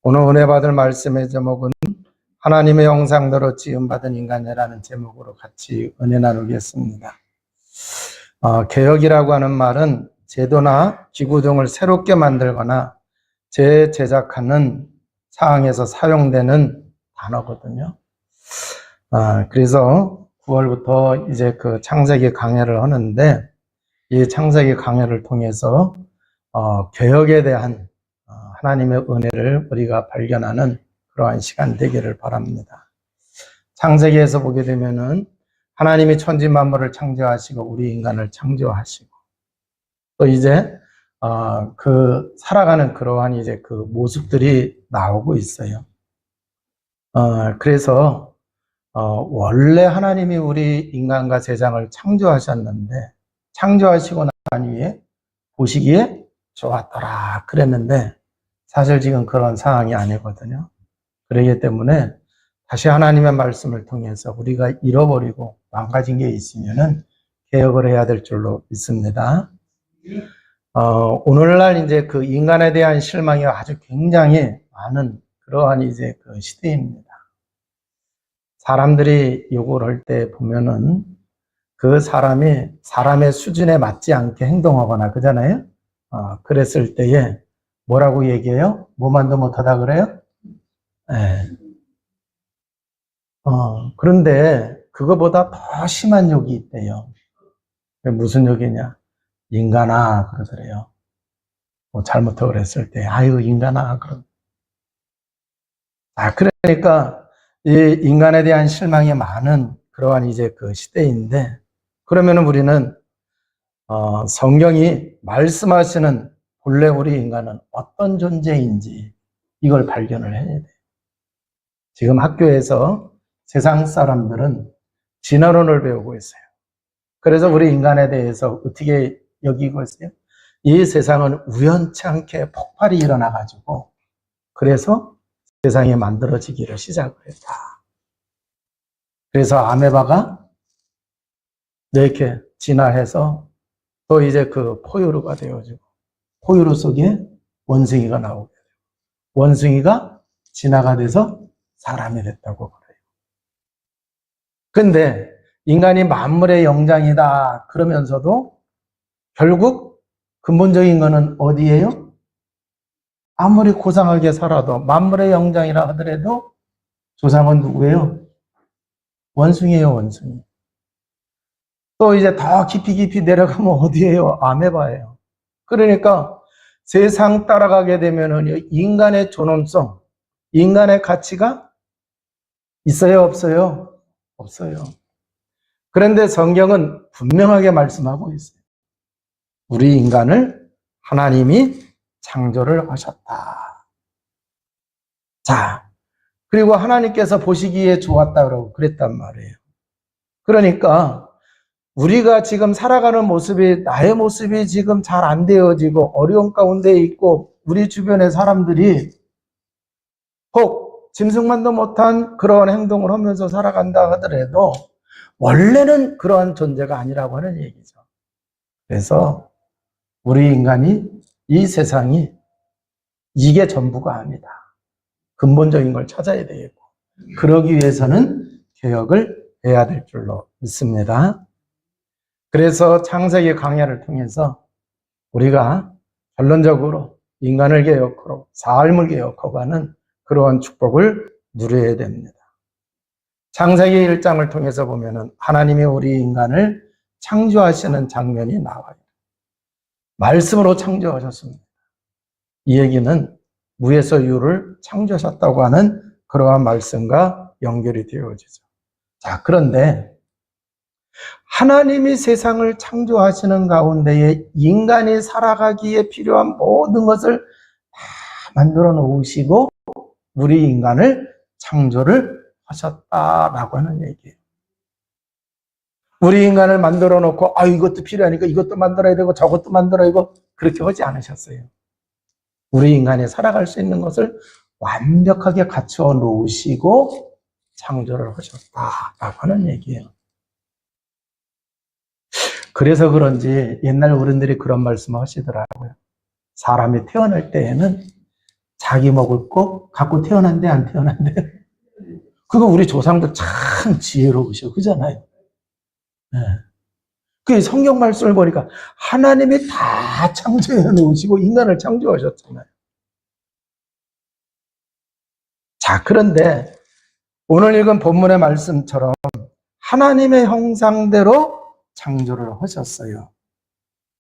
오늘 은혜 받을 말씀의 제목은 하나님의 형상대로 지음받은 인간이라는 제목으로 같이 은혜 나누겠습니다. 개혁이라고 하는 말은 제도나 기구 등을 새롭게 만들거나 재제작하는 상황에서 사용되는 단어거든요. 그래서 9월부터 이제 그 창세기 강해를 하는데, 이 창세기 강해를 통해서 개혁에 대한 하나님의 은혜를 우리가 발견하는 그러한 시간 되기를 바랍니다. 창세기에서 보게 되면은 하나님이 천지 만물을 창조하시고 우리 인간을 창조하시고 또 이제 그 살아가는 그러한 이제 그 모습들이 나오고 있어요. 그래서 원래 하나님이 우리 인간과 세상을 창조하셨는데, 창조하시고 난 후에 보시기에 좋았더라 그랬는데 사실 지금 그런 상황이 아니거든요. 그렇기 때문에 다시 하나님의 말씀을 통해서 우리가 잃어버리고 망가진 게 있으면은 개혁을 해야 될 줄로 믿습니다. 오늘날 이제 그 인간에 대한 실망이 아주 굉장히 많은 그러한 이제 그 시대입니다. 사람들이 욕을 할 때 보면은 그 사람이 사람의 수준에 맞지 않게 행동하거나 그러잖아요. 그랬을 때에 뭐라고 얘기해요? 뭐만도 못하다 그래요? 네. 그런데 그거보다 더 심한 욕이 있대요. 무슨 욕이냐? 인간아, 그러더래요. 뭐 잘못하고 그랬을 때, 아유, 인간아, 그런. 그러니까 이 인간에 대한 실망이 많은 그러한 이제 그 시대인데, 그러면은 우리는 성경이 말씀하시는 본래 우리 인간은 어떤 존재인지 이걸 발견을 해야 돼요. 지금 학교에서 세상 사람들은 진화론을 배우고 있어요. 그래서 우리 인간에 대해서 어떻게 여기고 있어요? 이 세상은 우연치 않게 폭발이 일어나가지고 그래서 세상이 만들어지기를 시작을 했다. 그래서 아메바가 이렇게 진화해서 또 이제 그 포유류가 되어지고 포유류 속에 원숭이가 나오게 돼요. 원숭이가 진화가 돼서 사람이 됐다고 그래요. 근데 인간이 만물의 영장이다 그러면서도 결국 근본적인 거는 어디예요? 아무리 고상하게 살아도 만물의 영장이라 하더라도 조상은 누구예요? 원숭이에요, 원숭이. 또 이제 더 깊이 내려가면 어디예요? 아메바예요. 그러니까 세상 따라가게 되면은 인간의 존엄성, 인간의 가치가 있어요, 없어요? 없어요. 그런데 성경은 분명하게 말씀하고 있어요. 우리 인간을 하나님이 창조를 하셨다. 자, 그리고 하나님께서 보시기에 좋았다고 그랬단 말이에요. 그러니까 우리가 지금 살아가는 모습이, 나의 모습이 지금 잘 안 되어지고 어려운 가운데 있고 우리 주변의 사람들이 혹 짐승만도 못한 그런 행동을 하면서 살아간다 하더라도 원래는 그러한 존재가 아니라고 하는 얘기죠. 그래서 우리 인간이, 이 세상이 이게 전부가 아니다. 근본적인 걸 찾아야 되겠고 그러기 위해서는 개혁을 해야 될 줄로 믿습니다. 그래서 창세기 강야를 통해서 우리가 결론적으로 인간을 개혁하고 삶을 개혁하고 하는 그러한 축복을 누려야 됩니다. 창세기 1장을 통해서 보면은 하나님이 우리 인간을 창조하시는 장면이 나와요. 말씀으로 창조하셨습니다. 이 얘기는 무에서 유를 창조하셨다고 하는 그러한 말씀과 연결이 되어지죠. 자, 그런데 하나님이 세상을 창조하시는 가운데에 인간이 살아가기에 필요한 모든 것을 다 만들어 놓으시고 우리 인간을 창조를 하셨다라고 하는 얘기예요. 우리 인간을 만들어 놓고 이것도 필요하니까 이것도 만들어야 되고 저것도 만들어야 되고 그렇게 하지 않으셨어요. 우리 인간이 살아갈 수 있는 것을 완벽하게 갖추어 놓으시고 창조를 하셨다라고 하는 얘기예요. 그래서 그런지 옛날 어른들이 그런 말씀을 하시더라고요. 사람이 태어날 때에는 자기 먹을 거 갖고 태어난대, 안 태어난대? 그거 우리 조상들 참 지혜로우셔. 그잖아요. 네. 그 성경 말씀을 보니까 하나님이 다 창조해 놓으시고 인간을 창조하셨잖아요. 자, 그런데 오늘 읽은 본문의 말씀처럼 하나님의 형상대로 창조를 하셨어요.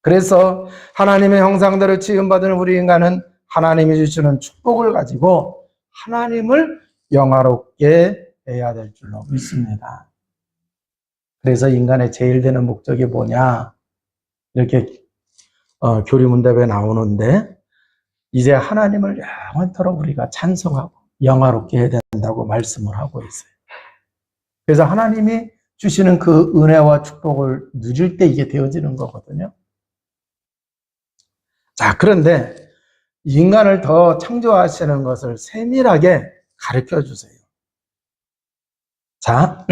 그래서 하나님의 형상대로 지음받은 우리 인간은 하나님이 주시는 축복을 가지고 하나님을 영화롭게 해야 될 줄로 믿습니다. 그래서 인간의 제일 되는 목적이 뭐냐? 이렇게 교리문답에 나오는데 이제 하나님을 영원토록 우리가 찬송하고 영화롭게 해야 된다고 말씀을 하고 있어요. 그래서 하나님이 주시는 그 은혜와 축복을 누릴 때 이게 되어지는 거거든요. 자, 그런데 인간을 더 창조하시는 것을 세밀하게 가르쳐 주세요. 자,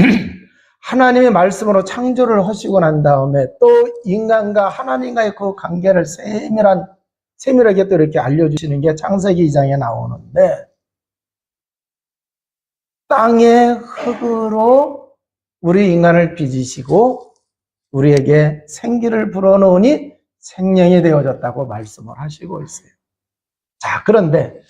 하나님의 말씀으로 창조를 하시고 난 다음에 또 인간과 하나님과의 그 관계를 세밀하게 또 이렇게 알려주시는 게 창세기 2장에 나오는데, 땅의 흙으로 우리 인간을 빚으시고 우리에게 생기를 불어넣으니 생명이 되어졌다고 말씀을 하시고 있어요. 자, 그런데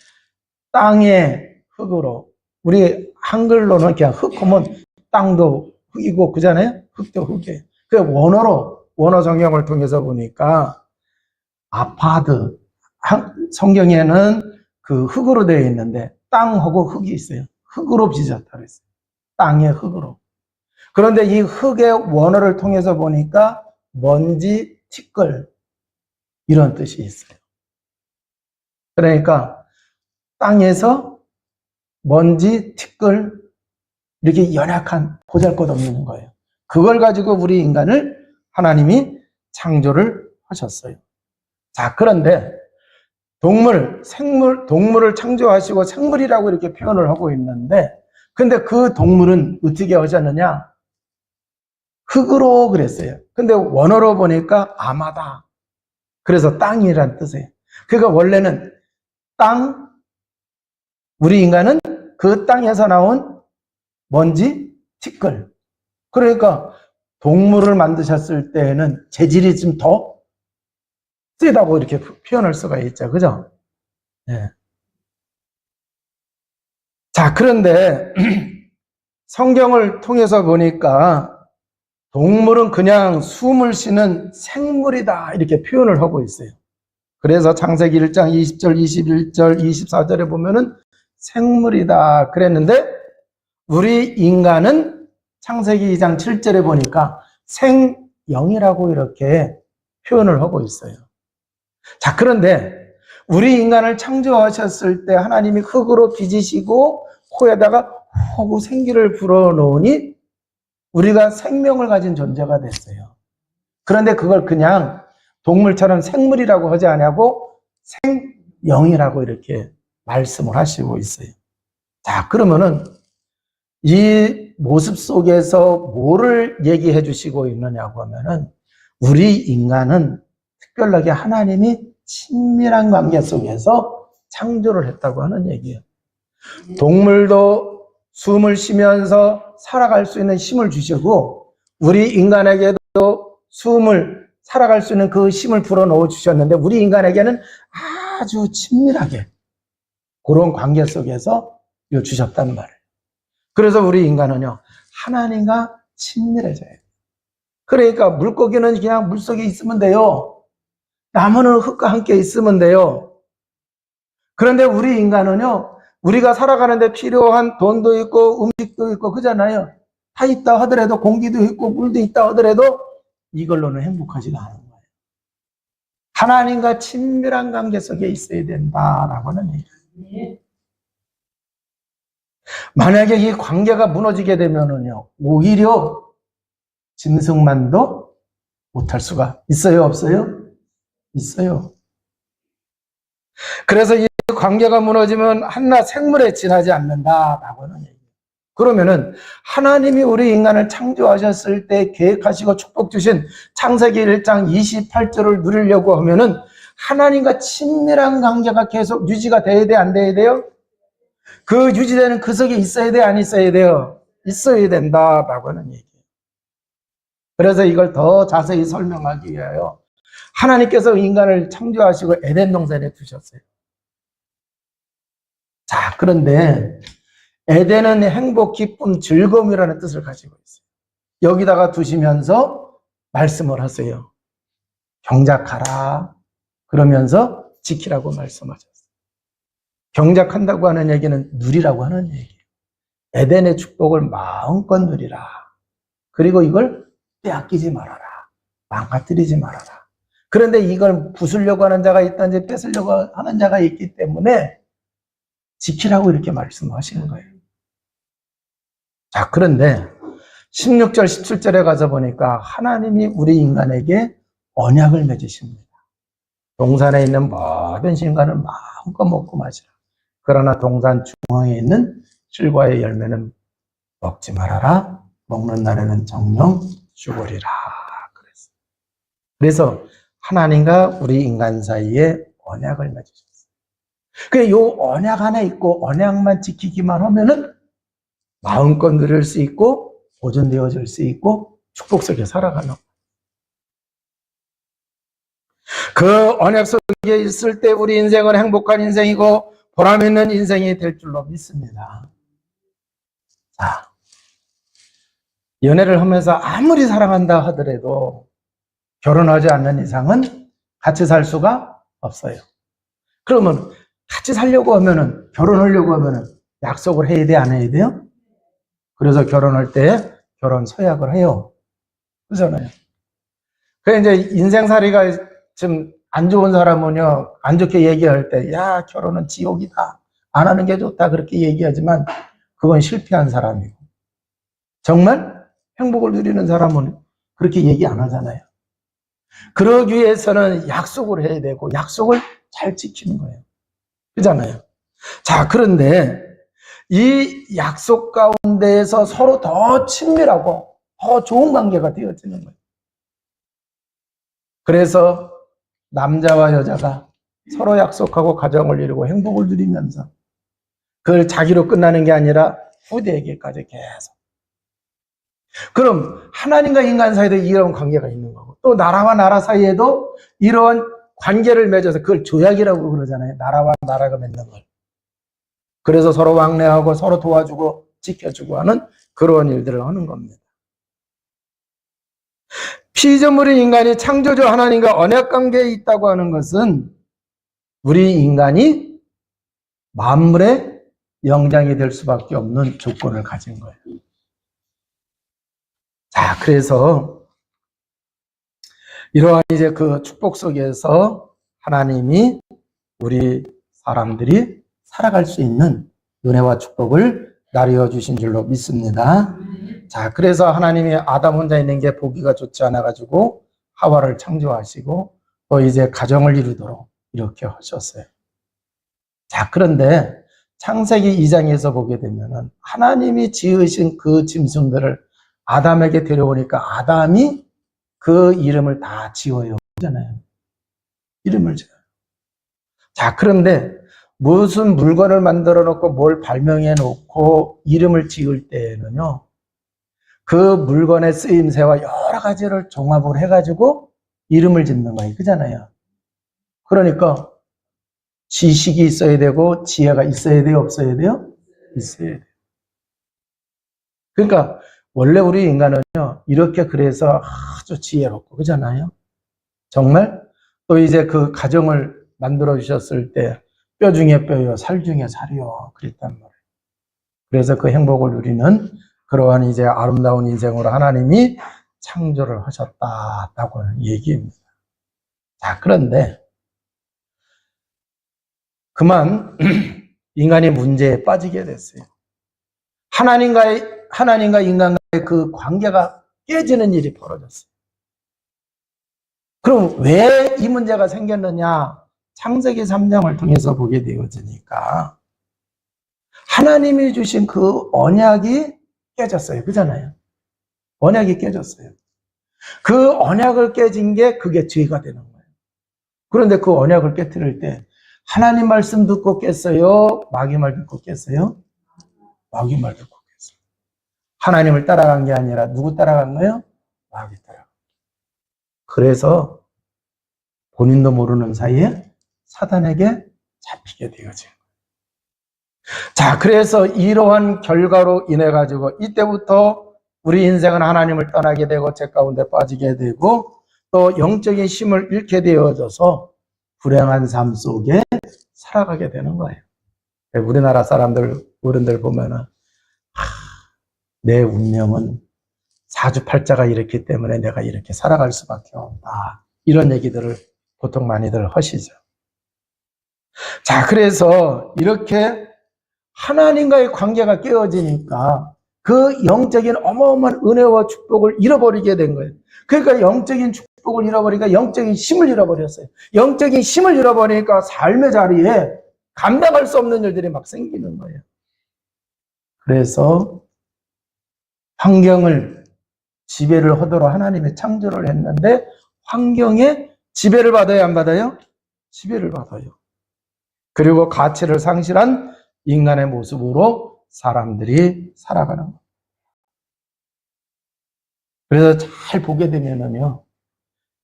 땅의 흙으로, 우리 한글로는 그냥 흙하면 땅도 흙이고 그잖아요. 흙도 흙이에요. 그 원어 성경을 통해서 보니까 아파드, 성경에는 그 흙으로 되어 있는데 땅하고 흙이 있어요. 흙으로 빚었다고 그랬어요. 땅의 흙으로. 그런데 이 흙의 원어를 통해서 보니까 먼지, 티끌 이런 뜻이 있어요. 그러니까 땅에서 먼지, 티끌 이렇게 연약한 보잘것없는 거예요. 그걸 가지고 우리 인간을 하나님이 창조를 하셨어요. 자, 그런데 동물을 창조하시고 생물이라고 이렇게 표현을 하고 있는데, 근데 그 동물은 어떻게 하셨느냐? 흙으로 그랬어요. 근데 원어로 보니까 아마다. 그래서 땅이란 뜻이에요. 그러니까 원래는 땅, 우리 인간은 그 땅에서 나온 먼지, 티끌. 그러니까 동물을 만드셨을 때에는 재질이 좀 더 세다고 이렇게 표현할 수가 있죠. 그죠? 네. 자, 그런데 성경을 통해서 보니까 동물은 그냥 숨을 쉬는 생물이다 이렇게 표현을 하고 있어요. 그래서 창세기 1장 20절, 21절, 24절에 보면은 생물이다 그랬는데 우리 인간은 창세기 2장 7절에 보니까 생영이라고 이렇게 표현을 하고 있어요. 자, 그런데 우리 인간을 창조하셨을 때 하나님이 흙으로 빚으시고 코에다가 호구 생기를 불어넣으니 우리가 생명을 가진 존재가 됐어요. 그런데 그걸 그냥 동물처럼 생물이라고 하지 않냐고 생영이라고 이렇게 말씀을 하시고 있어요. 자, 그러면은 이 모습 속에서 뭐를 얘기해 주시고 있느냐고 하면은 우리 인간은 특별하게 하나님이 친밀한 관계 속에서 창조를 했다고 하는 얘기예요. 동물도 숨을 쉬면서 살아갈 수 있는 힘을 주시고 우리 인간에게도 숨을 살아갈 수 있는 그 힘을 불어넣어 주셨는데 우리 인간에게는 아주 친밀하게 그런 관계 속에서 주셨단 말이에요. 그래서 우리 인간은요, 하나님과 친밀해져야 돼요. 그러니까 물고기는 그냥 물속에 있으면 돼요. 나무는 흙과 함께 있으면 돼요. 그런데 우리 인간은요, 우리가 살아가는데 필요한 돈도 있고 음식도 있고 그잖아요. 다 있다 하더라도 공기도 있고 물도 있다 하더라도 이걸로는 행복하지가 않은 거예요. 하나님과 친밀한 관계 속에 있어야 된다라고 하는 얘기예요. 만약에 이 관계가 무너지게 되면은요, 오히려 짐승만도 못할 수가 있어요, 없어요? 있어요. 그래서 이 관계가 무너지면 한낱 생물에 지나지 않는다라고 하는 얘기예요. 그러면은 하나님이 우리 인간을 창조하셨을 때 계획하시고 축복 주신 창세기 1장 28절을 누리려고 하면은 하나님과 친밀한 관계가 계속 유지가 돼야 돼, 안 돼야 돼요? 그 유지되는 그 속에 있어야 돼, 안 있어야 돼요? 있어야 된다라고 하는 얘기예요. 그래서 이걸 더 자세히 설명하기 위하여 하나님께서 인간을 창조하시고 에덴 동산에 두셨어요. 자, 그런데 에덴은 행복, 기쁨, 즐거움이라는 뜻을 가지고 있어요. 여기다가 두시면서 말씀을 하세요. 경작하라. 그러면서 지키라고 말씀하셨어요. 경작한다고 하는 얘기는 누리라고 하는 얘기예요. 에덴의 축복을 마음껏 누리라. 그리고 이걸 빼앗기지 말아라. 망가뜨리지 말아라. 그런데 이걸 부수려고 하는 자가 있든지 뺏으려고 하는 자가 있기 때문에 지키라고 이렇게 말씀하시는 거예요. 자, 그런데 16절, 17절에 가서 보니까 하나님이 우리 인간에게 언약을 맺으십니다. 동산에 있는 모든 신간을 마음껏 먹고 마시라. 그러나 동산 중앙에 있는 실과의 열매는 먹지 말아라. 먹는 날에는 정령 죽으리라. 그래서 하나님과 우리 인간 사이에 언약을 맺으셨어요. 그래, 요 언약 하나 있고 언약만 지키기만 하면은 마음껏 누릴 수 있고 보존되어질 수 있고 축복 속에 살아가는 거예요. 그 언약 속에 있을 때 우리 인생은 행복한 인생이고 보람 있는 인생이 될 줄로 믿습니다. 자, 연애를 하면서 아무리 사랑한다 하더라도 결혼하지 않는 이상은 같이 살 수가 없어요. 그러면 같이 살려고 하면은, 결혼하려고 하면은 약속을 해야 돼, 안 해야 돼요? 그래서 결혼할 때 결혼 서약을 해요. 그렇잖아요. 그래, 이제 인생살이가 좀 안 좋은 사람은요, 안 좋게 얘기할 때, 야, 결혼은 지옥이다. 안 하는 게 좋다. 그렇게 얘기하지만, 그건 실패한 사람이고. 정말 행복을 누리는 사람은 그렇게 얘기 안 하잖아요. 그러기 위해서는 약속을 해야 되고, 약속을 잘 지키는 거예요. 그렇잖아요. 자, 그런데 이 약속 가운데에서 서로 더 친밀하고 더 좋은 관계가 되어지는 거예요. 그래서 남자와 여자가 서로 약속하고 가정을 이루고 행복을 누리면서 그걸 자기로 끝나는 게 아니라 후대에게까지 계속. 그럼 하나님과 인간 사이에도 이런 관계가 있는 거고, 또 나라와 나라 사이에도 이런 관계를 맺어서 그걸 조약이라고 그러잖아요. 나라와 나라가 맺는 걸. 그래서 서로 왕래하고 서로 도와주고 지켜주고 하는 그런 일들을 하는 겁니다. 피조물인 인간이 창조주 하나님과 언약 관계에 있다고 하는 것은 우리 인간이 만물의 영장이 될 수밖에 없는 조건을 가진 거예요. 자, 그래서 이러한 이제 그 축복 속에서 하나님이 우리 사람들이 살아갈 수 있는 은혜와 축복을 나누어 주신 줄로 믿습니다. 자, 그래서 하나님이 아담 혼자 있는 게 보기가 좋지 않아 가지고 하와를 창조하시고 또 이제 가정을 이루도록 이렇게 하셨어요. 자, 그런데 창세기 2장에서 보게 되면은 하나님이 지으신 그 짐승들을 아담에게 데려오니까 아담이 그 이름을 다 지어요. 그잖아요. 이름을 지어요. 자, 그런데 무슨 물건을 만들어 놓고 뭘 발명해 놓고 이름을 지을 때에는요, 그 물건의 쓰임새와 여러 가지를 종합을 해가지고 이름을 짓는 거예요. 그잖아요. 그러니까 지식이 있어야 되고 지혜가 있어야 돼요? 없어야 돼요? 있어야 돼요. 그러니까 원래 우리 인간은요, 이렇게 그래서 아주 지혜롭고, 그잖아요. 정말 또 이제 그 가정을 만들어 주셨을 때 뼈 중에 뼈요, 살 중에 살이요. 그랬단 말이에요. 그래서 그 행복을 누리는 그러한 이제 아름다운 인생으로 하나님이 창조를 하셨다고 하는 얘기입니다. 자, 그런데 그만 인간이 문제에 빠지게 됐어요. 하나님과 인간과의 그 관계가 깨지는 일이 벌어졌어요. 그럼 왜 이 문제가 생겼느냐? 창세기 3장을 통해서 보게 되어지니까 하나님이 주신 그 언약이 깨졌어요. 그잖아요. 언약이 깨졌어요. 그 언약을 깨진 게 그게 죄가 되는 거예요. 그런데 그 언약을 깨뜨릴 때 하나님 말씀 듣고 깼어요? 마귀 말 듣고 깼어요? 마귀 말 듣고 깼어요. 하나님을 따라간 게 아니라 누구 따라간 거예요? 마귀 따라간 거예요. 그래서 본인도 모르는 사이에 사단에게 잡히게 되어진 거예요. 자, 그래서 이러한 결과로 인해 가지고 이때부터 우리 인생은 하나님을 떠나게 되고 죄 가운데 빠지게 되고 또 영적인 힘을 잃게 되어져서 불행한 삶 속에 살아가게 되는 거예요. 우리나라 사람들, 어른들 보면은 내 운명은 사주팔자가 이렇기 때문에 내가 이렇게 살아갈 수밖에 없다. 이런 얘기들을 보통 많이들 하시죠. 자, 그래서 이렇게 하나님과의 관계가 깨어지니까 그 영적인 어마어마한 은혜와 축복을 잃어버리게 된 거예요. 그러니까 영적인 축복을 잃어버리니까 영적인 힘을 잃어버렸어요. 영적인 힘을 잃어버리니까 삶의 자리에 감당할 수 없는 일들이 막 생기는 거예요. 그래서 환경을 지배를 하도록 하나님이 창조를 했는데 환경에 지배를 받아야 안 받아요? 지배를 받아요. 그리고 가치를 상실한 인간의 모습으로 사람들이 살아가는 거예요. 그래서 잘 보게 되면은요,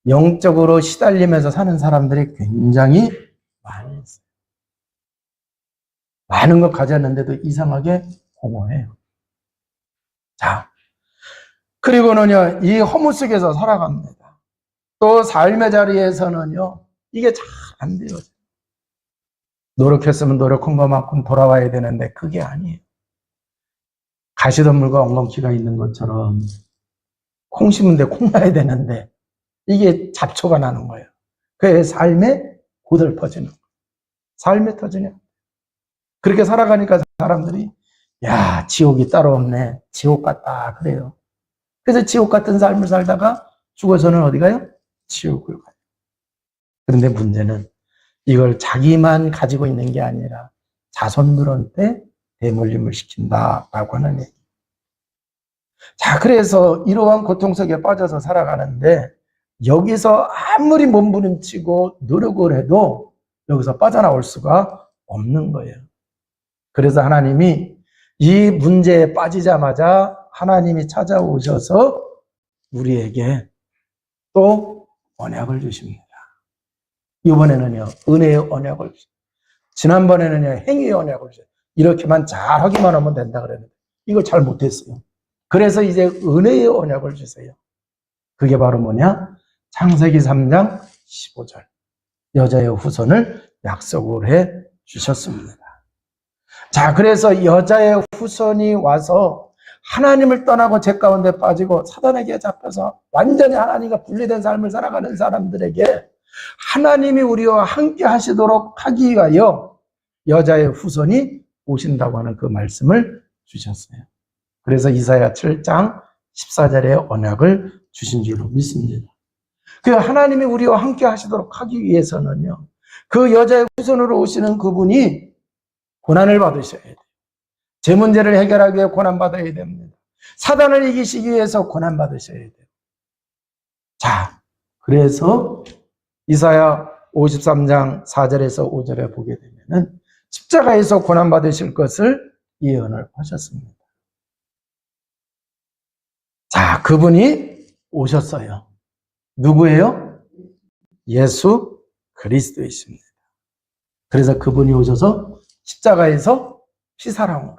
영적으로 시달리면서 사는 사람들이 굉장히 많이 있어요. 많은 것 가졌는데도 이상하게 공허해요. 자, 그리고는요, 이 허무 속에서 살아갑니다. 또 삶의 자리에서는요, 이게 잘 안 돼요. 노력했으면 노력한 것만큼 돌아와야 되는데 그게 아니에요. 가시덤불과 엉겅퀴가 있는 것처럼 콩 심은 데 콩 나야 되는데 이게 잡초가 나는 거예요. 그게 삶에 고달퍼지는 거예요. 삶에 터지냐. 그렇게 살아가니까 사람들이 야, 지옥이 따로 없네. 지옥 같다 그래요. 그래서 지옥 같은 삶을 살다가 죽어서는 어디 가요? 지옥을 가요. 그런데 문제는 이걸 자기만 가지고 있는 게 아니라 자손들한테 대물림을 시킨다라고 하는 얘기. 자, 그래서 이러한 고통 속에 빠져서 살아가는데 여기서 아무리 몸부림치고 노력을 해도 여기서 빠져나올 수가 없는 거예요. 그래서 하나님이 이 문제에 빠지자마자 하나님이 찾아오셔서 우리에게 또 언약을 주십니다. 이번에는요, 은혜의 언약을 주십니다. 지난번에는요, 행위의 언약을 주십니다. 이렇게만 잘 하기만 하면 된다 그랬는데 이걸 잘 못했어요. 그래서 이제 은혜의 언약을 주세요. 그게 바로 뭐냐? 창세기 3장 15절. 여자의 후손을 약속을 해 주셨습니다. 자, 그래서 여자의 후손이 와서 하나님을 떠나고 죄 가운데 빠지고 사단에게 잡혀서 완전히 하나님과 분리된 삶을 살아가는 사람들에게 하나님이 우리와 함께 하시도록 하기 위하여 여자의 후손이 오신다고 하는 그 말씀을 주셨어요. 그래서 이사야 7장 14절에 언약을 주신 줄로 믿습니다. 그 하나님이 우리와 함께 하시도록 하기 위해서는요, 그 여자의 후손으로 오시는 그분이 고난을 받으셔야 돼요. 제 문제를 해결하기 위해 고난받아야 됩니다. 사단을 이기시기 위해서 고난받으셔야 돼요. 자, 그래서 이사야 53장 4절에서 5절에 보게 되면은 십자가에서 고난받으실 것을 예언을 하셨습니다. 자, 그분이 오셨어요. 누구예요? 예수 그리스도이십니다. 그래서 그분이 오셔서 십자가에서 피사랑으로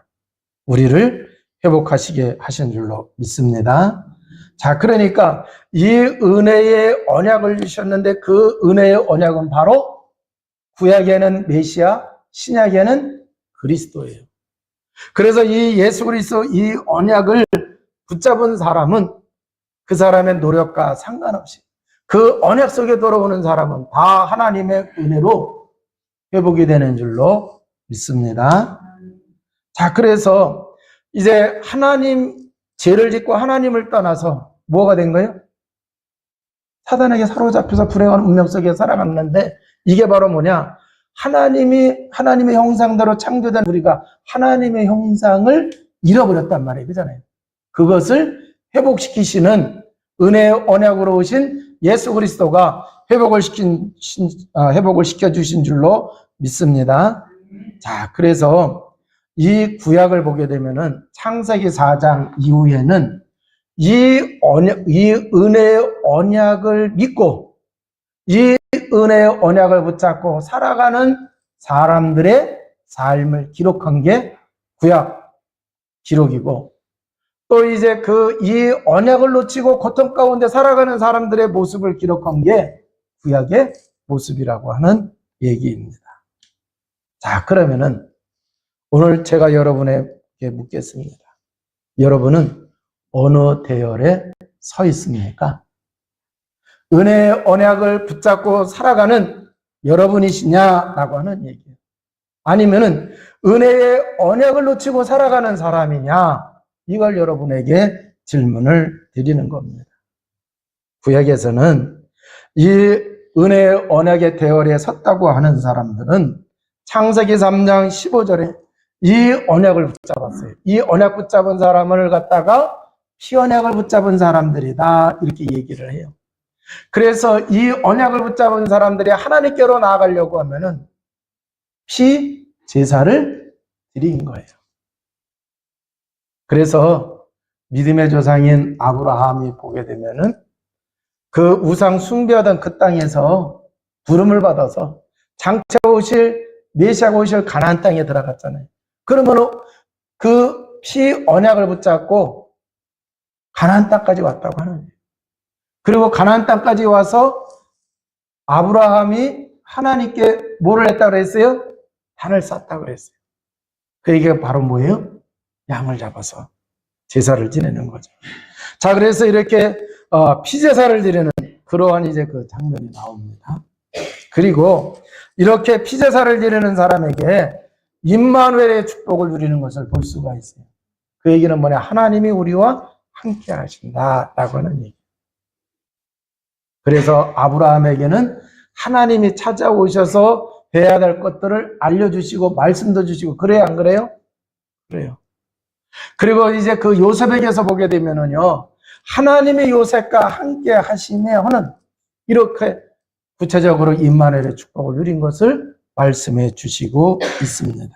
우리를 회복하시게 하신 줄로 믿습니다. 자, 그러니까 이 은혜의 언약을 주셨는데 그 은혜의 언약은 바로 구약에는 메시아, 신약에는 그리스도예요. 그래서 이 예수 그리스도 이 언약을 붙잡은 사람은 그 사람의 노력과 상관없이 그 언약 속에 들어오는 사람은 다 하나님의 은혜로 회복이 되는 줄로 믿습니다. 자, 그래서 이제 하나님 죄를 짓고 하나님을 떠나서 뭐가 된 거예요? 사단에게 사로잡혀서 불행한 운명 속에 살아갔는데 이게 바로 뭐냐? 하나님의 형상대로 창조된 우리가 하나님의 형상을 잃어버렸단 말이에요. 그잖아요. 그것을 회복시키시는 은혜의 언약으로 오신 예수 그리스도가 회복을 시켜주신 줄로 믿습니다. 자, 그래서 이 구약을 보게 되면은 창세기 4장 이후에는 이 은혜의 언약을 믿고 이 은혜의 언약을 붙잡고 살아가는 사람들의 삶을 기록한 게 구약 기록이고, 또 이제 이 언약을 놓치고 고통 가운데 살아가는 사람들의 모습을 기록한 게 구약의 모습이라고 하는 얘기입니다. 자, 그러면은 오늘 제가 여러분에게 묻겠습니다. 여러분은 어느 대열에 서 있습니까? 은혜의 언약을 붙잡고 살아가는 여러분이시냐라고 하는 얘기예요. 아니면은 은혜의 언약을 놓치고 살아가는 사람이냐, 이걸 여러분에게 질문을 드리는 겁니다. 구약에서는 이 은혜의 언약의 대열에 섰다고 하는 사람들은 창세기 3장 15절에 이 언약을 붙잡았어요. 이 언약 붙잡은 사람을 갖다가 피언약을 붙잡은 사람들이다, 이렇게 얘기를 해요. 그래서 이 언약을 붙잡은 사람들이 하나님께로 나아가려고 하면은 피 제사를 드린 거예요. 그래서 믿음의 조상인 아브라함이 보게 되면은 그 우상 숭배하던 그 땅에서 부름을 받아서 장차 오실 메시아가 오실 가나안 땅에 들어갔잖아요. 그러면 그 피 언약을 붙잡고 가나안 땅까지 왔다고 하는 거예요. 그리고 가나안 땅까지 와서 아브라함이 하나님께 뭐를 했다고 그랬어요? 단을 쌌다고 그랬어요. 그 얘기가 바로 뭐예요? 양을 잡아서 제사를 지내는 거죠. 자, 그래서 이렇게 피제사를 드리는 그러한 이제 그 장면이 나옵니다. 그리고 이렇게 피제사를 드리는 사람에게 임마누엘의 축복을 누리는 것을 볼 수가 있어요. 그 얘기는 뭐냐? 하나님이 우리와 함께 하신다라고 하는 얘기. 그래서 아브라함에게는 하나님이 찾아오셔서 해야 될 것들을 알려주시고 말씀도 주시고, 그래요, 안 그래요? 그래요. 그리고 이제 그 요셉에게서 보게 되면은요, 하나님이 요셉과 함께 하시면은 이렇게 구체적으로 임마누엘의 축복을 누린 것을 말씀해 주시고 있습니다.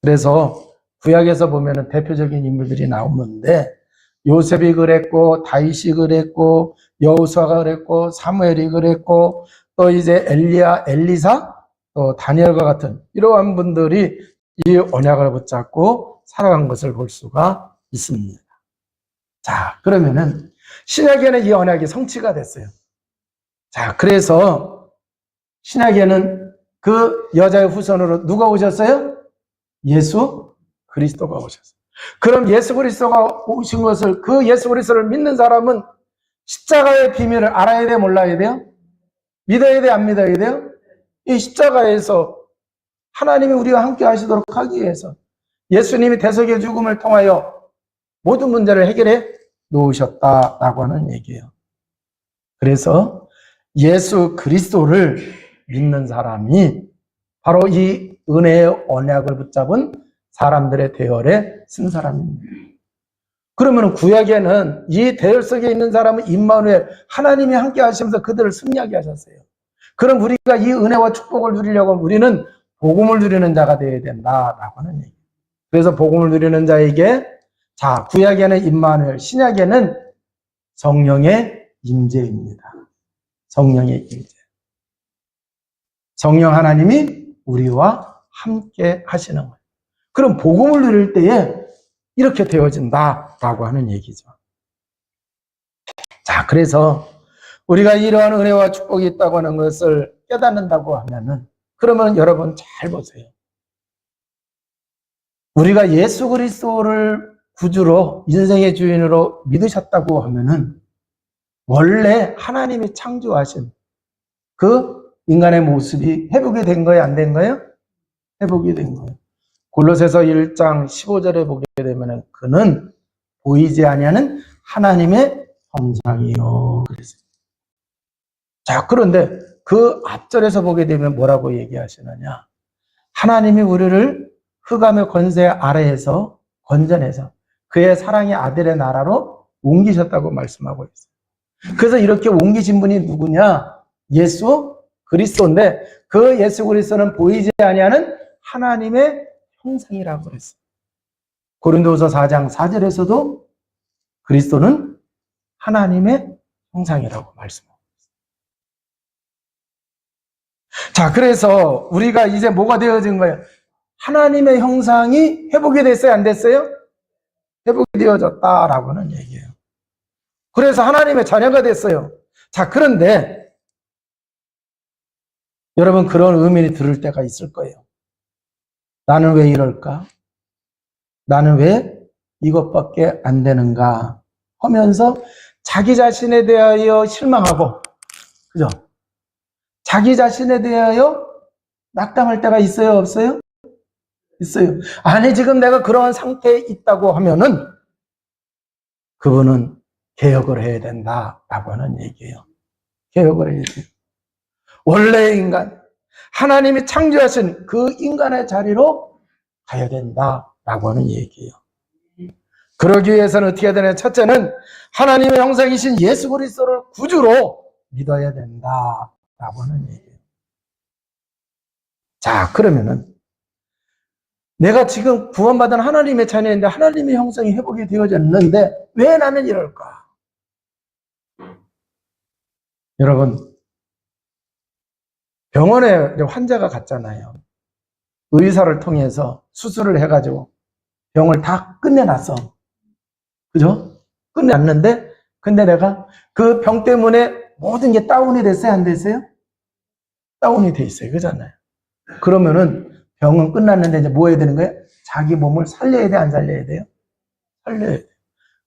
그래서 구약에서 보면은 대표적인 인물들이 나오는데, 요셉이 그랬고, 다윗이 그랬고, 여호수아가 그랬고, 사무엘이 그랬고, 또 이제 엘리야, 엘리사, 또 다니엘과 같은 이러한 분들이 이 언약을 붙잡고 살아간 것을 볼 수가 있습니다. 자, 그러면은 신약에는 이 언약이 성취가 됐어요. 자, 그래서 신약에는 그 여자의 후손으로 누가 오셨어요? 예수 그리스도가 오셨어요. 그럼 예수 그리스도가 오신 것을, 그 예수 그리스도를 믿는 사람은 십자가의 비밀을 알아야 돼, 몰라야 돼요? 믿어야 돼, 안 믿어야 돼요? 이 십자가에서 하나님이 우리와 함께 하시도록 하기 위해서 예수님이 대속의 죽음을 통하여 모든 문제를 해결해 놓으셨다라고 하는 얘기예요. 그래서 예수 그리스도를 믿는 사람이 바로 이 은혜의 언약을 붙잡은 사람들의 대열에 쓴 사람입니다. 그러면 구약에는 이 대열 속에 있는 사람은 임마누엘, 하나님이 함께 하시면서 그들을 승리하게 하셨어요. 그럼 우리가 이 은혜와 축복을 누리려고 하면 우리는 복음을 누리는 자가 되어야 된다라고 하는 얘기예요. 그래서 복음을 누리는 자에게, 자, 구약에는 임마누엘, 신약에는 성령의 임재입니다. 성령의 임재. 성령 하나님이 우리와 함께 하시는 거예요. 그럼 복음을 누릴 때에 이렇게 되어진다라고 하는 얘기죠. 자, 그래서 우리가 이러한 은혜와 축복이 있다고 하는 것을 깨닫는다고 하면은, 그러면 여러분 잘 보세요. 우리가 예수 그리스도를 구주로, 인생의 주인으로 믿으셨다고 하면은 원래 하나님이 창조하신 그 인간의 모습이 회복이 된 거예요, 안 된 거예요? 회복이 된 거예요. 골로새서 1장 15절에 보게 되면은 그는 보이지 아니하는 하나님의 형상이요. 그랬어요. 자, 그런데 그 앞절에서 보게 되면 뭐라고 얘기하시느냐? 하나님이 우리를 흑암의 권세 아래에서 건져내서 그의 사랑의 아들의 나라로 옮기셨다고 말씀하고 있어요. 그래서 이렇게 옮기신 분이 누구냐? 예수 그리스도인데 그 예수 그리스도는 보이지 아니하는 하나님의 형상이라고 그랬어요. 고린도후서 4장 4절에서도 그리스도는 하나님의 형상이라고 말씀합니다. 자, 그래서 우리가 이제 뭐가 되어진 거예요? 하나님의 형상이 회복이 됐어요? 안 됐어요? 회복이 되어졌다라고는 얘기해요. 그래서 하나님의 자녀가 됐어요. 자, 그런데 여러분 그런 의문이 들을 때가 있을 거예요. 나는 왜 이럴까? 나는 왜 이것밖에 안 되는가? 하면서 자기 자신에 대하여 실망하고, 그죠? 자기 자신에 대하여 낙담할 때가 있어요? 없어요? 있어요. 아니, 지금 내가 그런 상태에 있다고 하면은 그분은 개혁을 해야 된다라고 하는 얘기예요. 개혁을 해야 돼요. 원래의 인간, 하나님이 창조하신 그 인간의 자리로 가야 된다라고 하는 얘기예요. 그러기 위해서는 어떻게 해야 되냐? 첫째는 하나님의 형상이신 예수 그리스도를 구주로 믿어야 된다라고 하는 얘기예요. 자, 그러면은 내가 지금 구원받은 하나님의 자녀인데 하나님의 형상이 회복이 되어졌는데 왜 나는 이럴까? 여러분, 병원에 환자가 갔잖아요. 의사를 통해서 수술을 해가지고 병을 다 끝내놨어. 그죠? 끝내놨는데 근데 내가 그 병 때문에 모든 게 다운이 됐어요? 안 됐어요? 다운이 돼 있어요. 그잖아요. 그러면은 병은 끝났는데 이제 뭐 해야 되는 거예요? 자기 몸을 살려야 돼? 안 살려야 돼요? 살려야 돼요.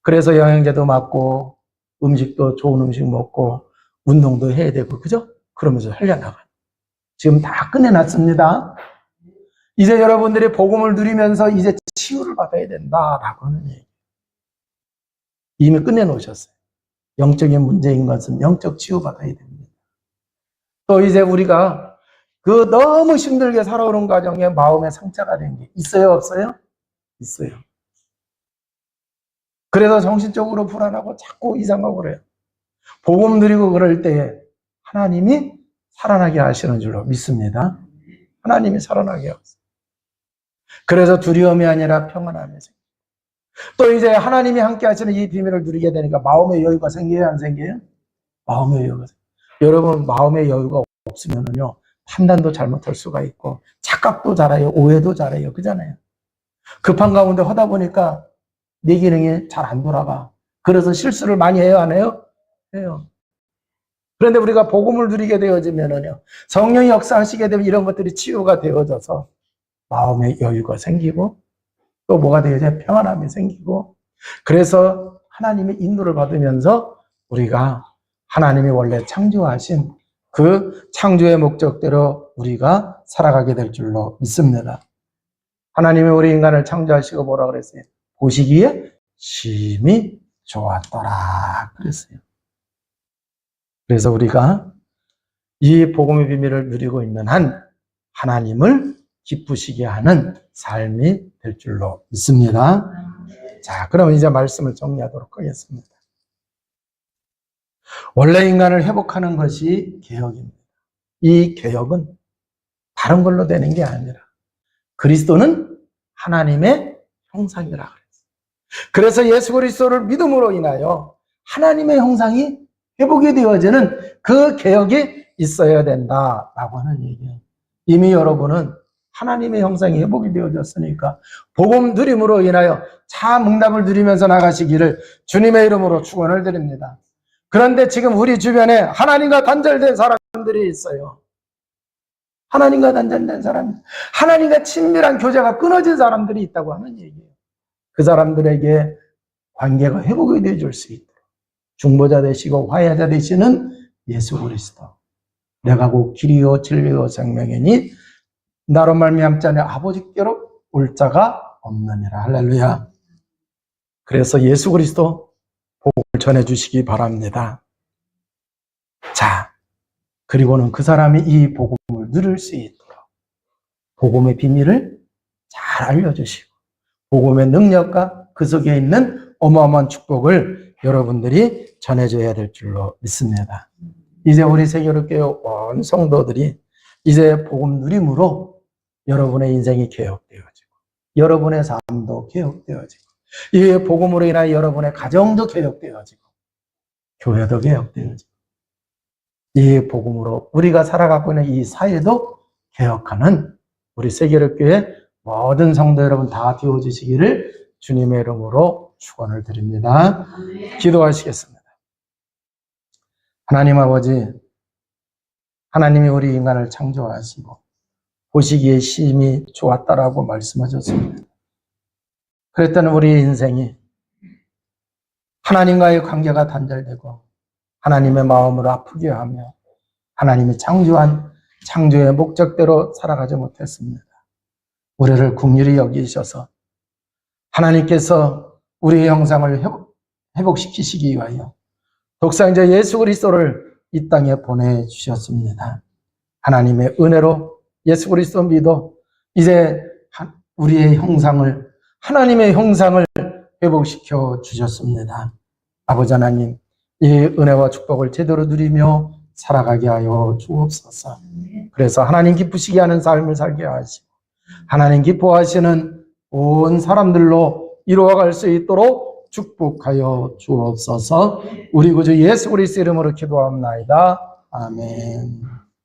그래서 영양제도 맞고 음식도 좋은 음식 먹고 운동도 해야 되고, 그죠? 그러면서 살려나가요. 지금 다 끝내놨습니다. 이제 여러분들이 복음을 누리면서 이제 치유를 받아야 된다라고 하는 얘기. 이미 끝내놓으셨어요. 영적인 문제인 것은 영적 치유 받아야 됩니다. 또 이제 우리가 그 너무 힘들게 살아오는 과정에 마음의 상처가 된 게 있어요, 없어요? 있어요. 그래서 정신적으로 불안하고 자꾸 이상하고 그래요. 복음 누리고 그럴 때에 하나님이 살아나게 하시는 줄로 믿습니다. 하나님이 살아나게 하세요. 그래서 두려움이 아니라 평안함이 생겨요. 또 이제 하나님이 함께 하시는 이 비밀을 누리게 되니까 마음의 여유가 생겨요, 안 생겨요? 마음의 여유가 생겨요. 여러분, 마음의 여유가 없으면은요, 판단도 잘못할 수가 있고 착각도 잘해요, 오해도 잘해요. 그잖아요. 급한 가운데 하다 보니까 내 기능이 잘 안 돌아가. 그래서 실수를 많이 해요, 안 해요? 해요. 그런데 우리가 복음을 누리게 되어지면은요, 성령이 역사하시게 되면 이런 것들이 치유가 되어져서 마음의 여유가 생기고 또 뭐가 되어져? 평안함이 생기고, 그래서 하나님의 인도를 받으면서 우리가 하나님이 원래 창조하신 그 창조의 목적대로 우리가 살아가게 될 줄로 믿습니다. 하나님이 우리 인간을 창조하시고 뭐라 그랬어요? 보시기에 심히 좋았더라 그랬어요. 그래서 우리가 이 복음의 비밀을 누리고 있는 한 하나님을 기쁘시게 하는 삶이 될 줄로 믿습니다. 자, 그럼 이제 말씀을 정리하도록 하겠습니다. 원래 인간을 회복하는 것이 개혁입니다. 이 개혁은 다른 걸로 되는 게 아니라 그리스도는 하나님의 형상이라 그랬어요. 그래서 예수 그리스도를 믿음으로 인하여 하나님의 형상이 회복이 되어지는 그 개혁이 있어야 된다라고 하는 얘기예요. 이미 여러분은 하나님의 형상이 회복이 되어졌으니까 복음 누림으로 인하여 참 응답을 누리면서 나가시기를 주님의 이름으로 축원을 드립니다. 그런데 지금 우리 주변에 하나님과 단절된 사람들이 있어요. 하나님과 단절된 사람, 하나님과 친밀한 교제가 끊어진 사람들이 있다고 하는 얘기예요. 그 사람들에게 관계가 회복이 되어줄 수 있도록 중보자 되시고 화해자 되시는 예수 그리스도, 내가 곧 길이요 진리요 생명이니 나로 말미암지 않으면 아버지께로 올 자가 없느니라. 할렐루야. 그래서 예수 그리스도 복음을 전해주시기 바랍니다. 자, 그리고는 그 사람이 이 복음을 누릴 수 있도록 복음의 비밀을 잘 알려주시고 복음의 능력과 그 속에 있는 어마어마한 축복을 여러분들이 전해줘야 될 줄로 믿습니다. 이제 우리 세계롭게 온 성도들이 이제 복음 누림으로 여러분의 인생이 개혁되어지고 여러분의 삶도 개혁되어지고 이 복음으로 인하여 여러분의 가정도 개혁되어지고 교회도 개혁되어지고 이 복음으로 우리가 살아가고 있는 이 사회도 개혁하는 우리 세계롭교회 모든 성도 여러분 다 되어주시기를 주님의 이름으로 축원을 드립니다. 기도하시겠습니다. 하나님 아버지, 하나님이 우리 인간을 창조하시고 보시기에 심히 좋았다라고 말씀하셨습니다. 그랬더니 우리 인생이 하나님과의 관계가 단절되고 하나님의 마음을 아프게 하며 하나님이 창조한 창조의 목적대로 살아가지 못했습니다. 우리를 긍휼히 여기셔서 하나님께서 우리의 형상을 회복시키시기 위하여 독생자 예수 그리스도를 이 땅에 보내주셨습니다. 하나님의 은혜로 예수 그리스도 믿어 이제 우리의 형상을 하나님의 형상을 회복시켜 주셨습니다. 아버지 하나님, 이 은혜와 축복을 제대로 누리며 살아가게 하여 주옵소서. 그래서 하나님 기쁘시게 하는 삶을 살게 하시고 하나님 기뻐하시는 온 사람들로 이루어갈 수 있도록 축복하여 주옵소서. 우리 구주 예수 그리스도 이름으로 기도합나이다. 아멘.